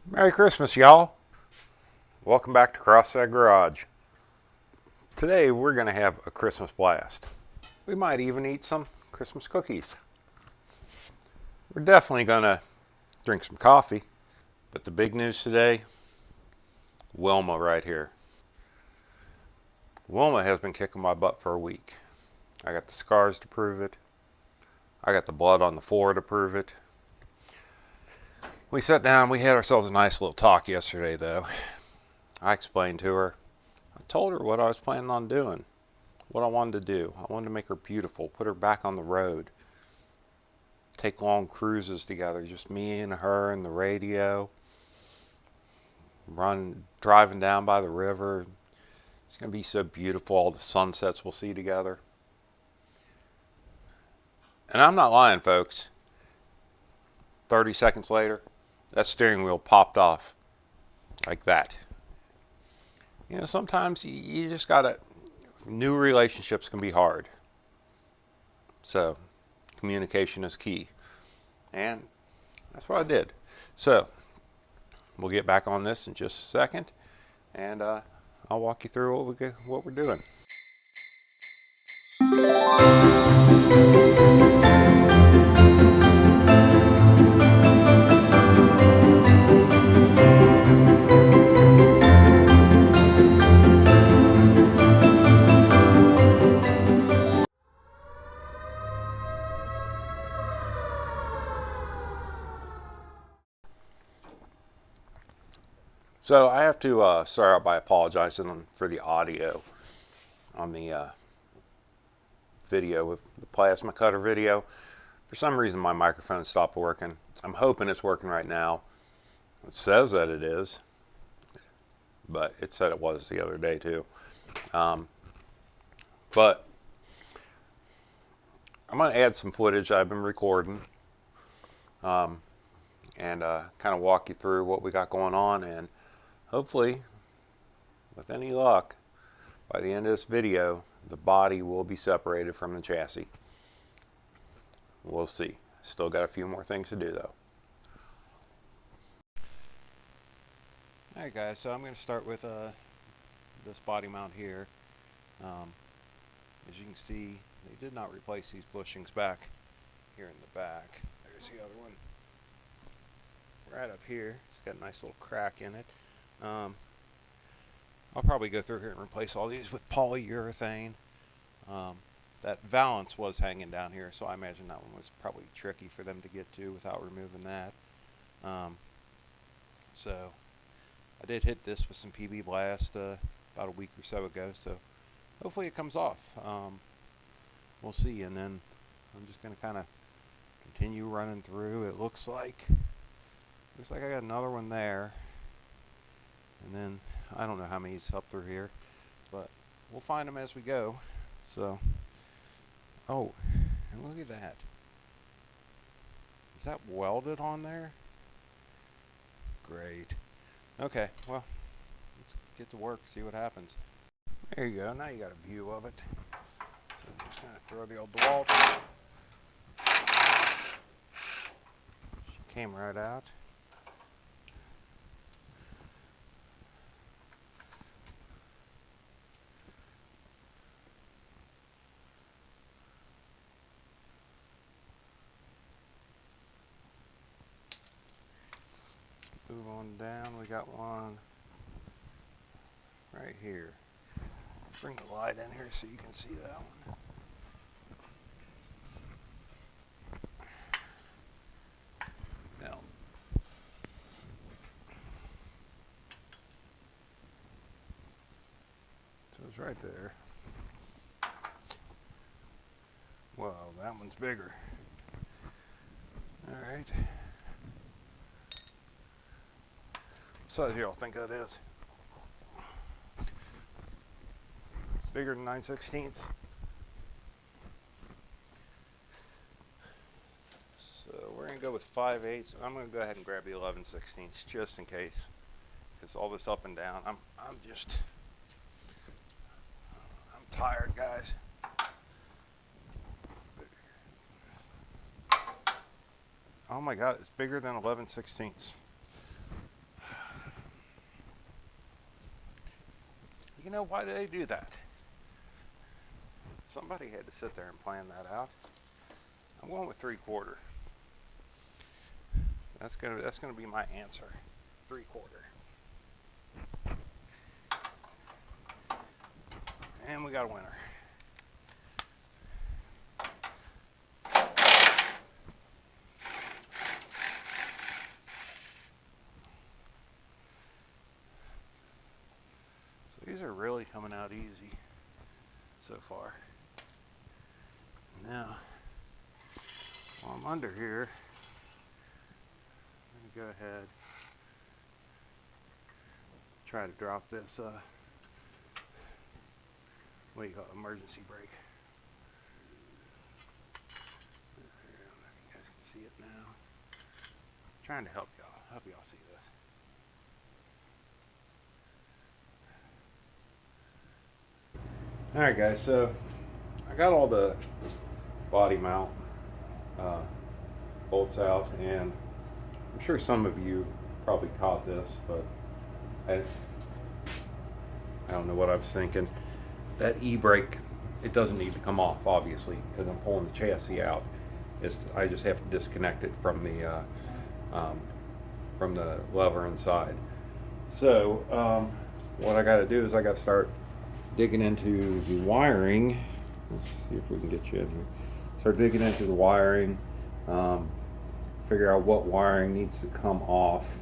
Merry Christmas, y'all. Welcome back to Crossed Garage. Today we're going to have a Christmas blast. We might even eat some Christmas cookies. We're definitely going to drink some coffee. But the big news today, Wilma right here. Wilma has been kicking my butt for a week. I got the scars to prove it. I got the blood on the floor to prove it. We sat down, we had ourselves a nice little talk yesterday though. I explained to her. I told her what I was planning on doing, what I wanted to do. I wanted to make her beautiful, put her back on the road, take long cruises together, just me and her and the radio, driving down by the river. It's going to be so beautiful, all the sunsets we'll see together. And I'm not lying, folks. 30 seconds later, that steering wheel popped off like that. You know, sometimes you just gotta, new relationships can be hard. So, communication is key. And that's what I did. So, we'll get back on this in just a second. And I'll walk you through what we're doing. So I have to start out by apologizing for the audio on the video with the plasma cutter video. For some reason my microphone stopped working. I'm hoping it's working right now. It says that it is, but it said it was the other day too. But I'm going to add some footage I've been recording and kind of walk you through what we got going on, and hopefully, with any luck, by the end of this video, the body will be separated from the chassis. We'll see. Still got a few more things to do though. Alright guys, so I'm going to start with this body mount here. As you can see, they did not replace these bushings back here in the back. There's the other one. Right up here, it's got a nice little crack in it. I'll probably go through here and replace all these with polyurethane. That valance was hanging down here, so I imagine that one was probably tricky for them to get to without removing that. So I did hit this with some PB Blast about a week or so ago, so hopefully it comes off. We'll see, and then I'm just going to kind of continue running through. It looks like I got another one there, and then I don't know how many's up through here, but we'll find them as we go. So, oh, and look at that. Is that welded on there? Great. Okay, well, let's get to work, see what happens. There you go, now you got a view of it. So I'm just going to throw the old DeWalt. She came right out. Move on down, we got one right here. Bring the light in here so you can see that one. Now, so it's right there. Well, that one's bigger. All right. What size do y'all think that is? Bigger than 9/16. So we're going to go with 5/8. I'm going to go ahead and grab the 11/16 just in case. Because all this up and down, I'm tired, guys. Oh my God, it's bigger than 11/16. You know, why did they do that? Somebody had to sit there and plan that out. I'm going with 3/4. That's gonna be my answer. 3/4. And we got a winner. So these are really coming out easy so far. Now, while I'm under here, I'm gonna go ahead, try to drop this what do you call it, emergency brake. There, I don't know if you guys can see it now. I'm trying to help y'all see this. Alright guys, so I got all the body mount bolts out, and I'm sure some of you probably caught this, but I don't know what I was thinking. That e-brake, it doesn't need to come off, obviously, because I'm pulling the chassis out. I just have to disconnect it from the lever inside. So what I got to do is I got to start digging into the wiring. Let's see if we can get you in here. Start digging into the wiring, figure out what wiring needs to come off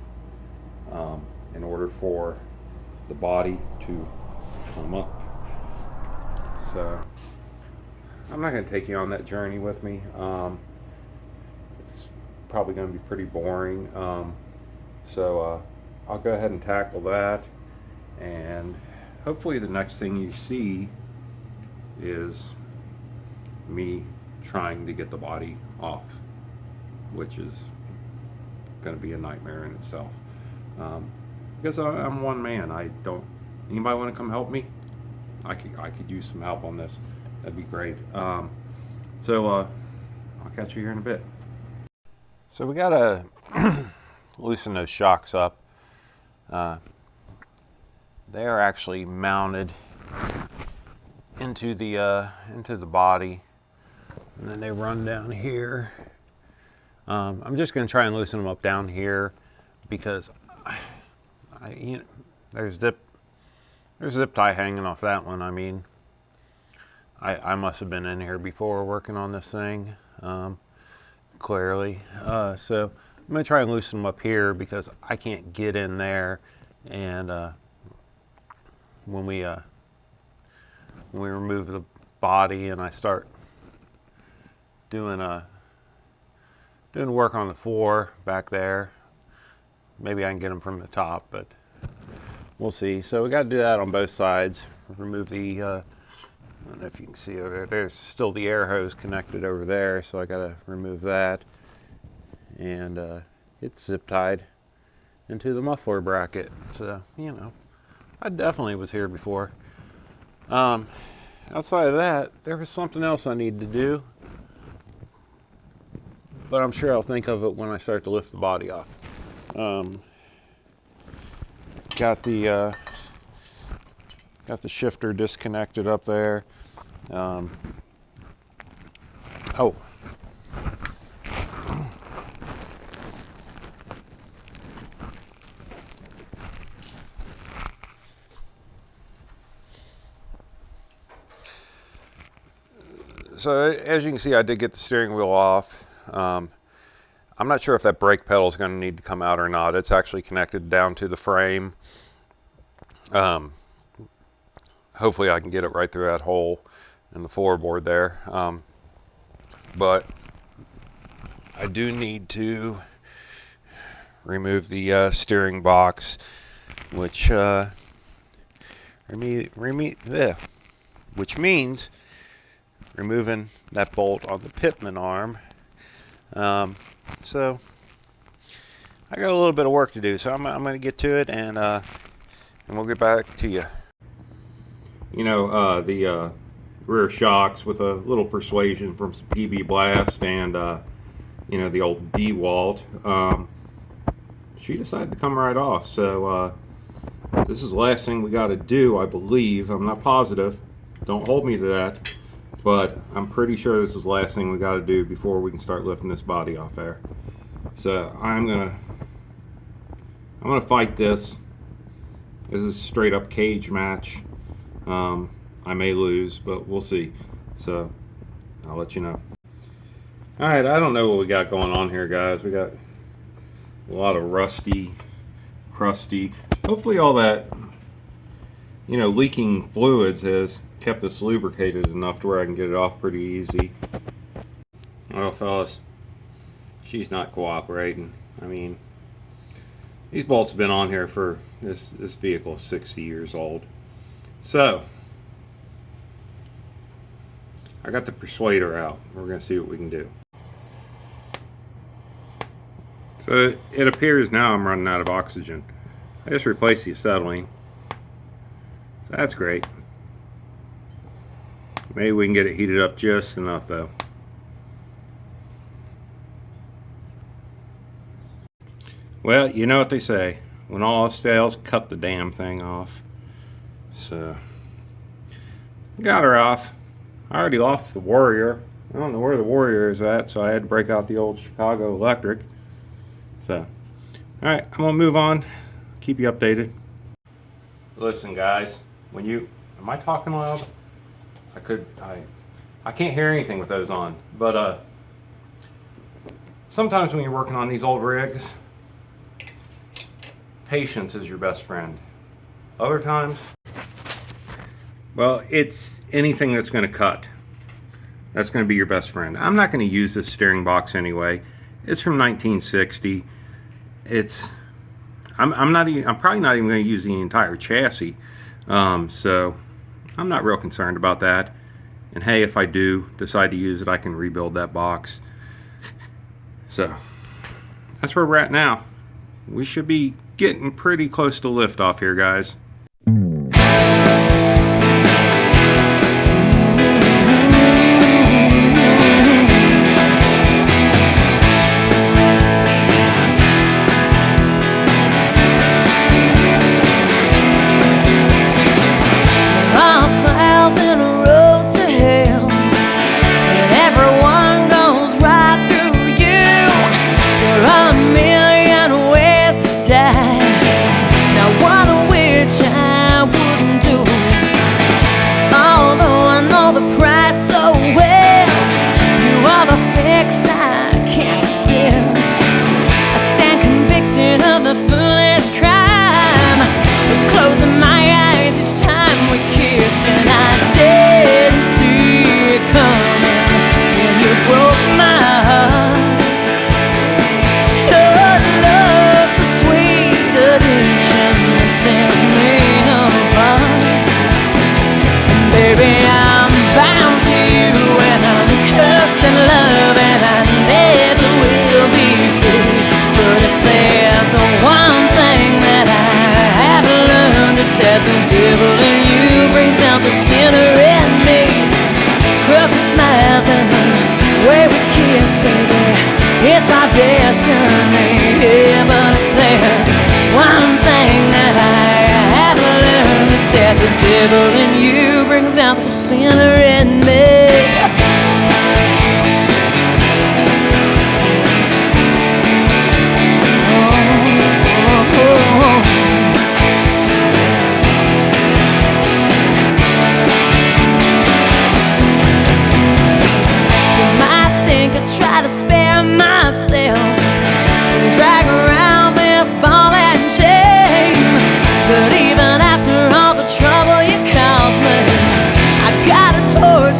in order for the body to come up. So I'm not going to take you on that journey with me. It's probably going to be pretty boring. So I'll go ahead and tackle that, and hopefully the next thing you see is me trying to get the body off, which is going to be a nightmare in itself. Because I'm one man. Anybody want to come help me? I could use some help on this. That'd be great. So I'll catch you here in a bit. So we gotta loosen those shocks up. They are actually mounted into the body, and then they run down here. I'm just gonna try and loosen them up down here because there's zip tie hanging off that one. I mean, I must have been in here before working on this thing, clearly. So I'm going to try and loosen them up here because I can't get in there. And when we remove the body and I start doing work on the floor back there, maybe I can get them from the top, but we'll see. So we got to do that on both sides. Remove the, I don't know if you can see over there. There's still the air hose connected over there, so I got to remove that. And it's zip tied into the muffler bracket. So, you know, I definitely was here before. Outside of that, there was something else I need to do, but I'm sure I'll think of it when I start to lift the body off. Got the shifter disconnected up there. Oh. So as you can see, I did get the steering wheel off. I'm not sure if that brake pedal is going to need to come out or not. It's actually connected down to the frame. Hopefully I can get it right through that hole in the floorboard there. But I do need to remove the steering box, which means removing that bolt on the pitman arm. So I got a little bit of work to do, so I'm going to get to it, and we'll get back to you. You know, the rear shocks with a little persuasion from some PB Blast and you know, the old DeWalt, she decided to come right off. So This is the last thing we got to do, I believe. I'm not positive. Don't hold me to that. But I'm pretty sure this is the last thing we got to do before we can start lifting this body off there. So I'm gonna fight this. This is a straight up cage match. I may lose, but we'll see. So I'll let you know. Alright, I don't know what we got going on here, guys. We got a lot of rusty, crusty. Hopefully all that, you know, leaking fluids has kept this lubricated enough to where I can get it off pretty easy. Well, fellas, she's not cooperating. I mean, these bolts have been on here for this vehicle is 60 years old. So I got the persuader out. We're going to see what we can do. So it appears now I'm running out of oxygen. I just replaced the acetylene. So that's great. Maybe we can get it heated up just enough though. Well, you know what they say. When all else fails, cut the damn thing off. So, got her off. I already lost the Warrior. I don't know where the Warrior is at, so I had to break out the old Chicago Electric. So, alright, I'm going to move on. Keep you updated. Listen, guys. When you... Am I talking loud? I can't hear anything with those on. But, sometimes when you're working on these old rigs, patience is your best friend. Other times, well, it's anything that's going to cut. That's going to be your best friend. I'm not going to use this steering box anyway. It's from 1960. I'm probably not even going to use the entire chassis. So I'm not real concerned about that. And hey, if I do decide to use it, I can rebuild that box. So that's where we're at now. We should be getting pretty close to liftoff here, guys. Destiny, yeah, but if there's one thing that I have learned, is that the devil in you brings out the sinner in me. You might think I try to spare myself, drag around this ball and chain, but even after all the trouble you caused me, I got a torch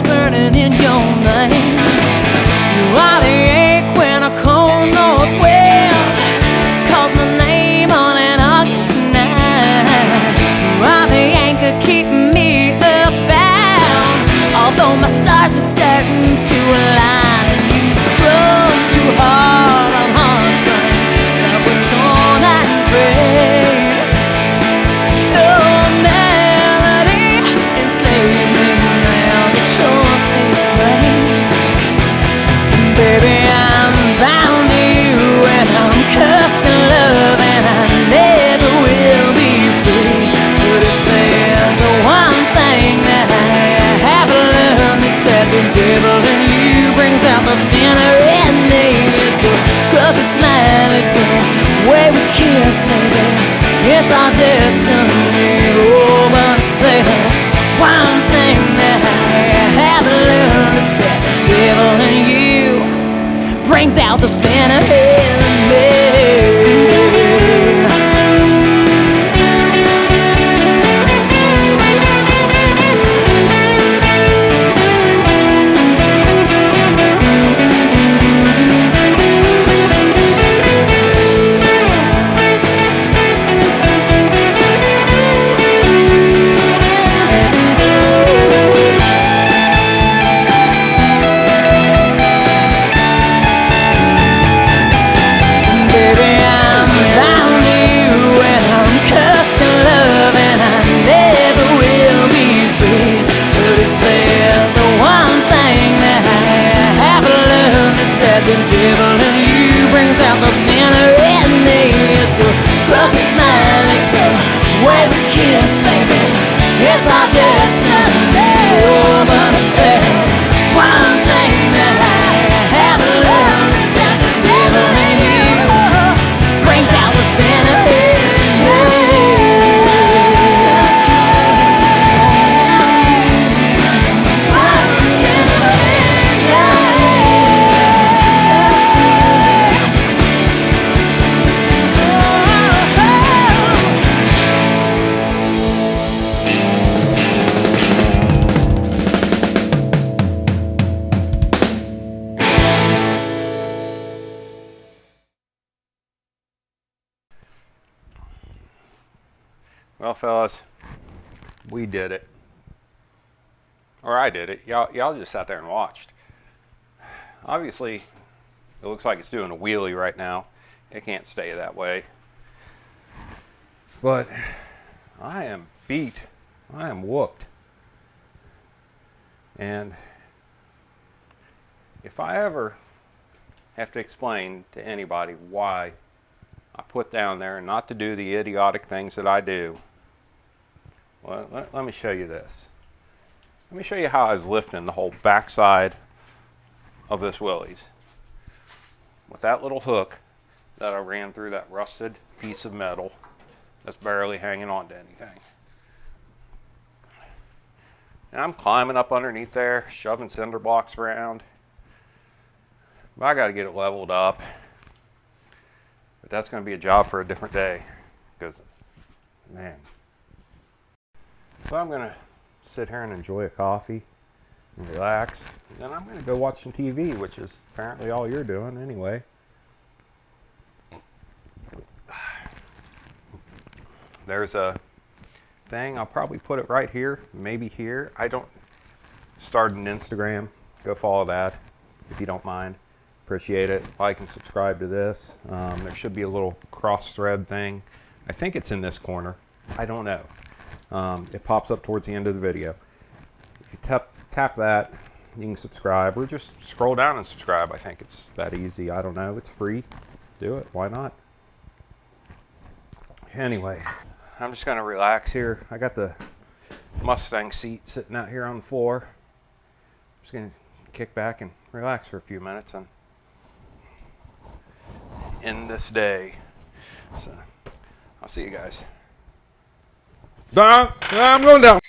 Crooked smile, it's the way we kiss, baby. It's our destiny. Oh, but if there's one thing that I have learned, it's that the devil in you brings out the sinner in me. What's the sinner in me? Well, fellas, we did it. Or I did it. Y'all just sat there and watched. Obviously, it looks like it's doing a wheelie right now. It can't stay that way. But I am beat. I am whooped. And if I ever have to explain to anybody why I put down there not to do the idiotic things that I do, well, let me show you this. Let me show you how I was lifting the whole backside of this Willys with that little hook that I ran through that rusted piece of metal that's barely hanging on to anything. And I'm climbing up underneath there, shoving cinder blocks around. But I got to get it leveled up. But that's going to be a job for a different day, because, man. So I'm going to sit here and enjoy a coffee and relax. And then I'm going to go watch some TV, which is apparently all you're doing anyway. There's a thing. I'll probably put it right here, maybe here. I don't start an Instagram. Go follow that if you don't mind. Appreciate it. Like and subscribe to this. There should be a little cross thread thing. I think it's in this corner. I don't know. It pops up towards the end of the video. If you tap that, you can subscribe, or just scroll down and subscribe. I think it's that easy. I don't know. It's free. Do it. Why not? Anyway, I'm just going to relax here. I got the Mustang seat sitting out here on the floor. I'm just going to kick back and relax for a few minutes and end this day. So I'll see you guys. I'm going down.